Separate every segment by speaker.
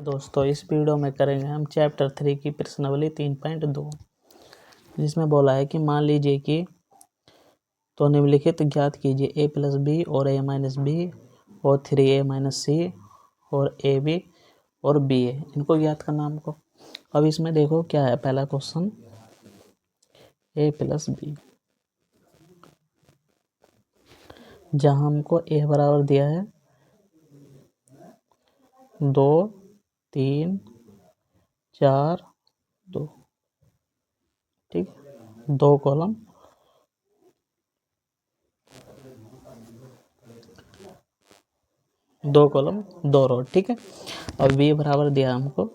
Speaker 1: दोस्तों इस वीडियो में करेंगे हम चैप्टर 3 की प्रश्नावली 3.2 जिसमें बोला है कि मान लीजिए कि तो निम्नलिखित ज्ञात कीजिए a प्लस बी और a माइनस बी और 3a माइनस सी और ए बी और बी ए, इनको ज्ञात करना हमको। अब इसमें देखो क्या है, पहला क्वेश्चन a प्लस बी, जहाँ हमको a बराबर दिया है 2 3 4 2, ठीक, 2 कॉलम 2 कॉलम 2 रो, ठीक है। अब बी बराबर दिया हमको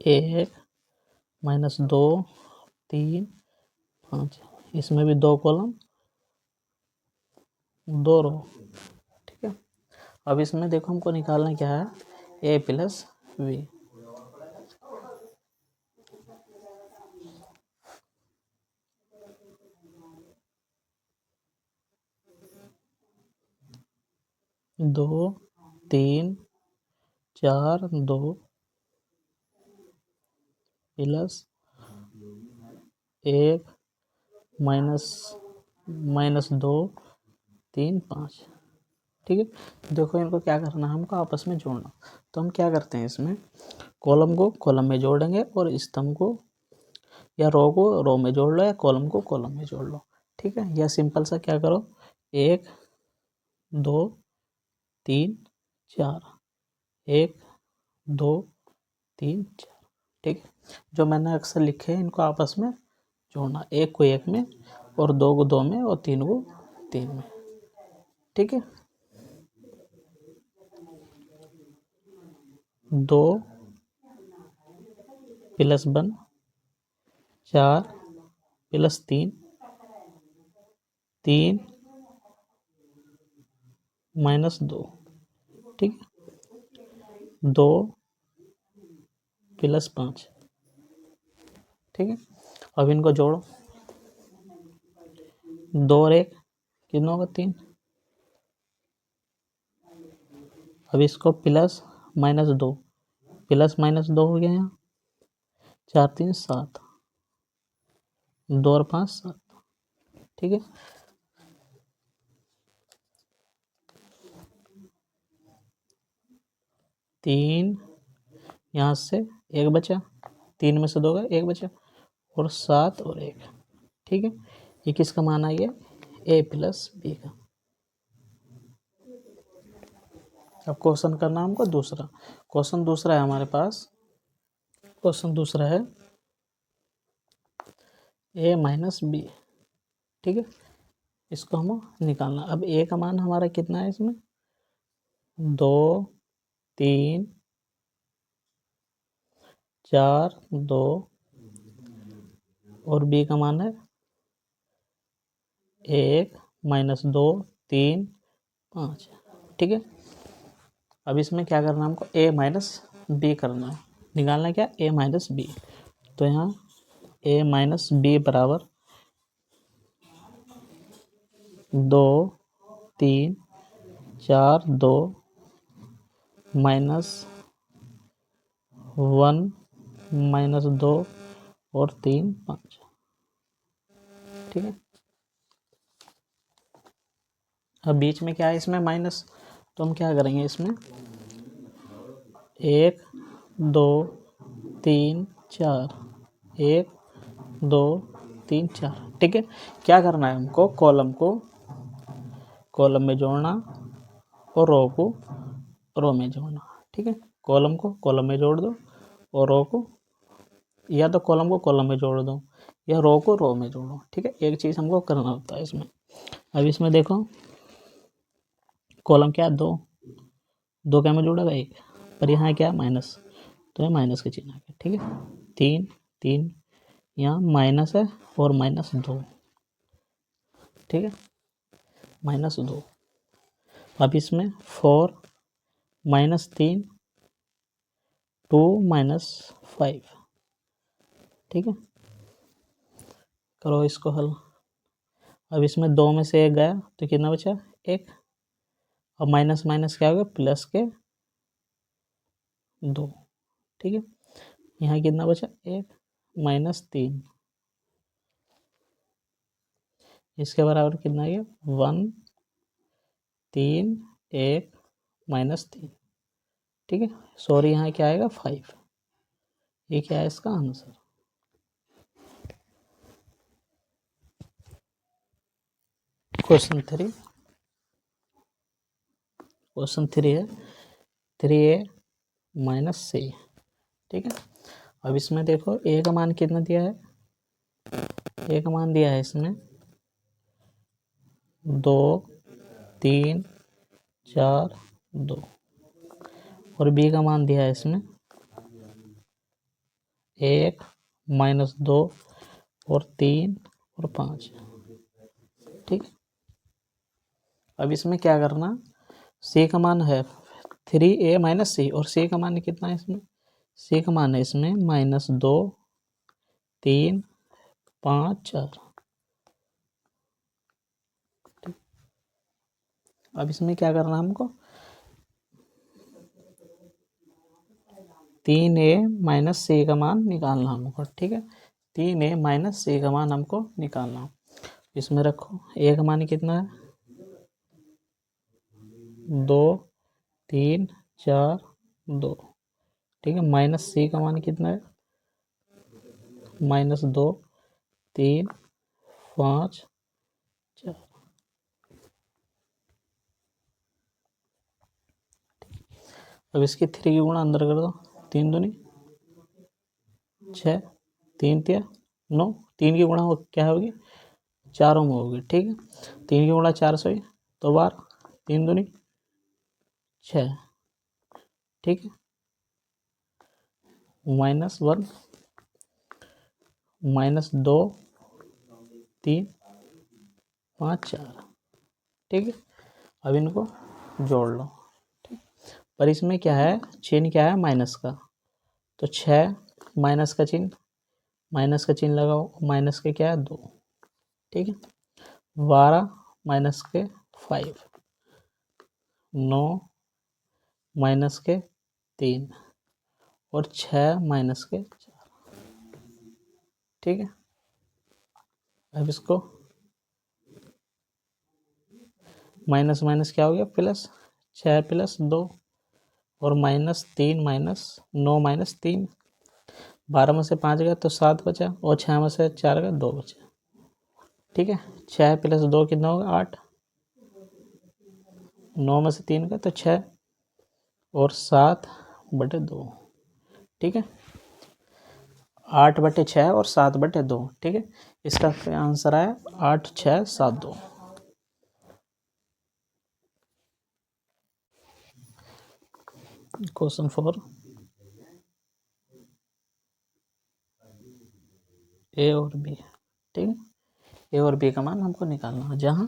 Speaker 1: 1 माइनस 2 3 5, इसमें भी 2 कॉलम 2 रो, ठीक है। अब इसमें देखो हमको निकालना क्या है, a प्लस बी। दो 3 4 2 प्लस 1 माइनस 2 3 5, ठीक है। देखो इनको क्या करना है, हमको आपस में जोड़ना। तो हम क्या करते हैं, इसमें कॉलम को कॉलम में जोड़ेंगे और स्तंभ को या रो को रो में जोड़ लो या कॉलम को कॉलम में जोड़ लो, ठीक है। या सिंपल सा क्या करो, 1 2 3 4, 1 2 3 4, ठीक है। जो मैंने अक्सर लिखे हैं इनको आपस में जोड़ना, 1 को 1 में और 2 को 2 में और 3 को 3 में, ठीक है। 2 प्लस 1 4 प्लस 3 3 माइनस 2, ठीक है। 2 प्लस 5, ठीक है। अब इनको जोड़ो, 2 और 1 कितना होगा 3। अब इसको प्लस माइनस 2 प्लस माइनस 2 हो गया, यहाँ 4 3 7, 2 और 5 7, ठीक है। तीन यहाँ से 1 बचा, 3 में से 2 गए 1 बचा और 7 और 1, ठीक है। ये किसका मान आ गया, a प्लस बी का। अब क्वेश्चन करना हमको दूसरा। क्वेश्चन दूसरा है हमारे पास, क्वेश्चन दूसरा है a माइनस बी, ठीक है। इसको हम निकालना। अब a का मान हमारा कितना है, इसमें 2 3 4 2 और b का मान है 1 माइनस 2 3 5, ठीक है। अब इसमें क्या करना हमको, a माइनस बी करना है, निकालना क्या, a माइनस बी। तो यहाँ a माइनस बी बराबर 2 3 4 2 माइनस 1 माइनस 2 और 3 5, ठीक है। अब बीच में क्या है, इसमें माइनस, तो हम क्या करेंगे, इसमें 1 2 3 4 1 2 3 4, ठीक है। क्या करना है हमको, कॉलम को कॉलम में जोड़ना और रो को रो में जोड़ना, ठीक है। कॉलम को कॉलम में जोड़ दो और रो को, या तो कॉलम को कॉलम में जोड़ दो या रो को रो में जोड़ो, ठीक है। एक चीज़ हमको करना होता है इसमें। अब इसमें देखो कॉलम क्या है, 2 2 क्या में जोड़ेगा 1, पर यहाँ क्या माइनस, तो ये माइनस के चिन्ह है, ठीक है। 3 3 यहाँ माइनस है और माइनस 2, ठीक है, माइनस 2। अब इसमें 4 माइनस 3 2 माइनस 5, ठीक है। करो इसको हल। अब इसमें 2 में से 1 गया तो कितना बचा, 1। अब माइनस माइनस क्या हो गया, प्लस के 2। ठीक है, यहाँ कितना बचा, 1 माइनस 3, इसके बराबर कितना आ गया, 1 3 1 माइनस 3। ठीक है, सॉरी यहाँ क्या आएगा, 5। ये क्या है इसका आंसर। क्वेश्चन 3 है 3a माइनस c। ठीक है, अब इसमें देखो a का मान कितना दिया है, a का मान दिया है इसमें 2 3 4 2, और b का मान दिया है इसमें 1 माइनस 2 और 3 और 5। ठीक है, अब इसमें क्या करना, c का मान है 3a माइनस c, और c का मान कितना है इसमें, c का मान है इसमें -2 3 5 4। अब इसमें क्या करना हमको, 3a माइनस c का मान निकालना हमको। ठीक है, 3a माइनस c का मान हमको निकालना। इसमें रखो a का मान कितना है, 2 3 4 2। ठीक है, माइनस c का मान कितना है, -2 3 5 4। अब इसकी 3 की गुणा अंदर कर दो, 3 दूनी 6 3 तिया 9, 3 की गुणा क्या होगी, 4 में होगी। ठीक है, 3 की गुणा 4 से तो 12, 3 दूनी 6। ठीक है, -1 -2 3 5 4। ठीक है, अब इनको जोड़ लो। ठीक, पर इसमें क्या है, चिन्ह क्या है, माइनस का, तो 6 माइनस का चिन्ह लगाओ, माइनस के क्या है 2। ठीक है, 12 माइनस के 5, 9 माइनस के 3 और 6 माइनस के 4। ठीक है, अब इसको माइनस माइनस क्या हो गया, प्लस, 6 प्लस 2 और -3 माइनस 9 माइनस 3, 12 में से 5 गया तो 7 बचा, और 6 में से 4 गया 2 बचा। ठीक है, 6 प्लस 2 कितना होगा, 8, 9 में से 3 गया तो 6 और 7/2। ठीक है, 8/6 और 7/2। ठीक है, इसका आंसर आया 8 6 7 2। क्वेश्चन 4, ए और बी। ठीक है, ए और बी का मान हमको निकालना है, जहाँ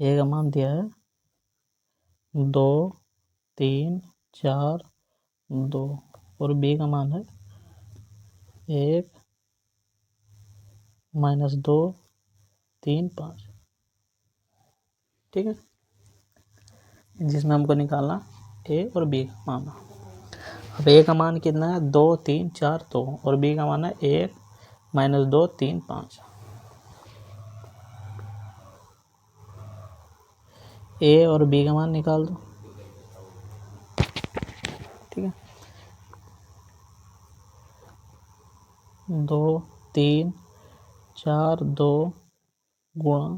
Speaker 1: ए का मान दिया है 2 3 4 2 और बी का मान है 1 -2 3 5। ठीक है, जिसमें हमको निकालना ए और बी का मान। अब ए का मान कितना है, 2 3 4 2, और बी का मान है 1 -2 3 5। ए और बी का मान निकाल दो। ठीक है, 2 3 4 2 गुणा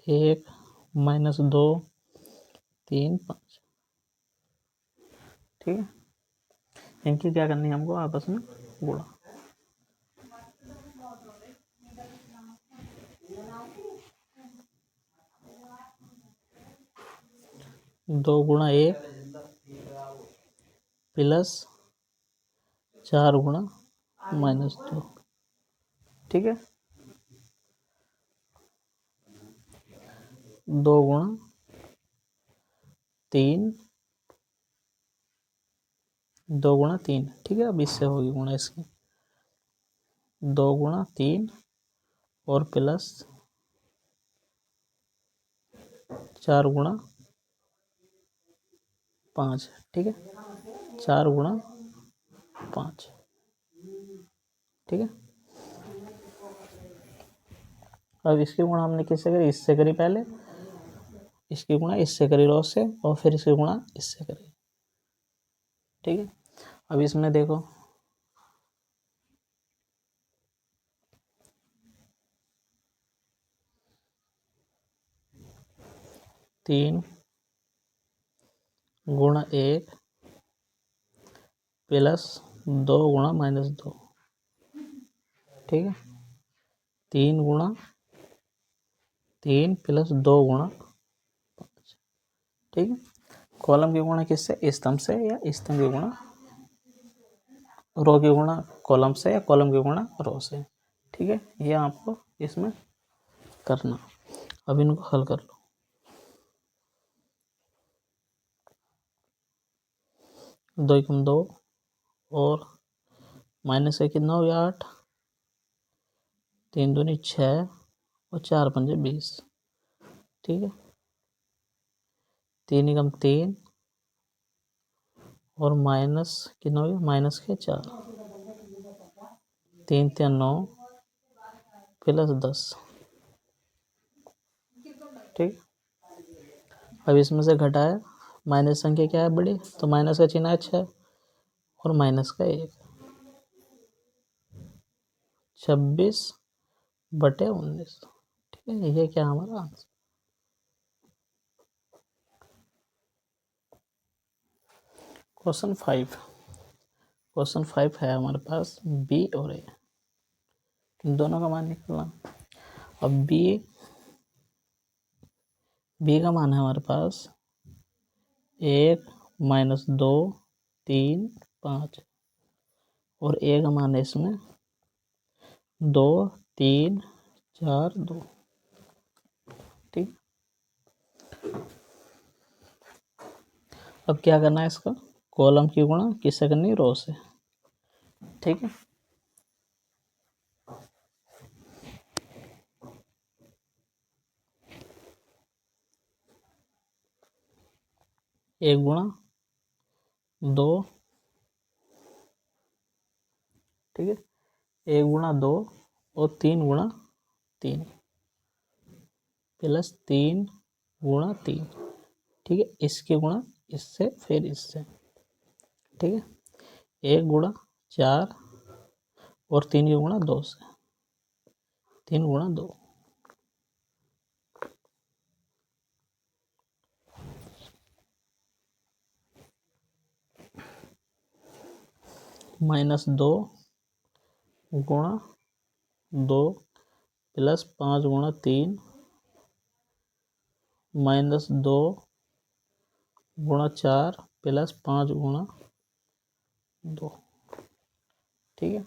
Speaker 1: 1 -2 3 5। ठीक है, इनकी क्या करनी है हमको, आपस में गुणा। दो गुणा 1 प्लस 4 गुणा -2। ठीक है, 2 गुणा 3, 2 गुणा 3। ठीक है, अब इससे होगी गुणा इसकी, 2 गुणा 3 और प्लस 4 गुणा 5, ठीक है, 4 गुणा 5, ठीक है। अब इसकी गुणा हमने किससे करी, इससे करी पहले, इसकी गुणा इससे करी रो से, और फिर इसकी गुणा इससे करी, ठीक है। अब इसमें देखो 3 गुणा 1 प्लस 2 गुणा -2, ठीक है, 3 गुणा 3 प्लस 2 गुणा 5, ठीक है। कॉलम की गुणा किससे, स्तंभ से, या स्तंभ की गुणा रो की गुणा कॉलम से, या कॉलम की गुणा रो से, ठीक है। ये आपको इसमें करना। अब इनको हल कर लो। 2 एकम 2 और -1 कितना हो गया 8, 3 दूनी 6 और 4 पंजे 20, ठीक है। 3 एकम 3 और माइनस कितना हो गया -4, 3 3 9 प्लस 10, ठीक। अब इसमें से घटाया, माइनस संख्या क्या है बड़ी, तो माइनस का चिन्ह है 6 और माइनस का 1, 26/19, ठीक है। ये क्या हमारा आंसर। क्वेश्चन 5 है हमारे पास बी और ए, दोनों का मान निकालना। अब बी का मान है हमारे पास 1 -2 3 5, और ए का मान है इसमें 2 3 4 2, ठीक। अब क्या करना है, इसका कॉलम की गुणा किससे करनी, रो से, ठीक है। एक गुणा 2, ठीक है, 1 गुणा 2 और 3 गुणा 3 प्लस 3 गुणा 3, ठीक है। इसकी गुणा इससे फिर इससे, ठीक है। 1 गुणा 4 और 3 की गुणा 2 से, 3 गुणा 2, -2 गुणा 2 प्लस 5 गुणा 3 -2 गुणा 4 प्लस 5 गुणा 2, ठीक है।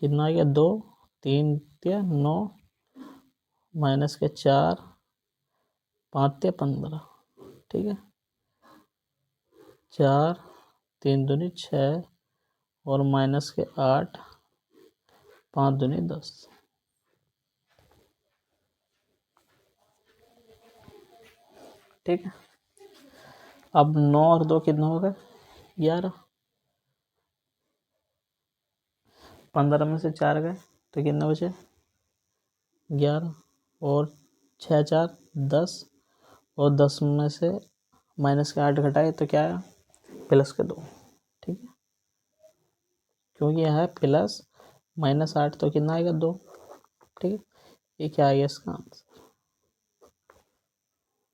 Speaker 1: कितना आ गया 2 3 9 माइनस के 4 5 15, ठीक है। 4 3 दूनी 6 और माइनस के 8 5 दूनी 10, ठीक है। अब 9 और 2 कितना हो गए 11, 15 में से 4 गए तो कितना बचे 11, और 6 4 10, और 10 में से माइनस के 8 घटाए तो क्या आया प्लस के 2, ठीक है। क्योंकि यह है प्लस -8 तो कितना आएगा 2, ठीक है। ये क्या आएगा इसका आंसर।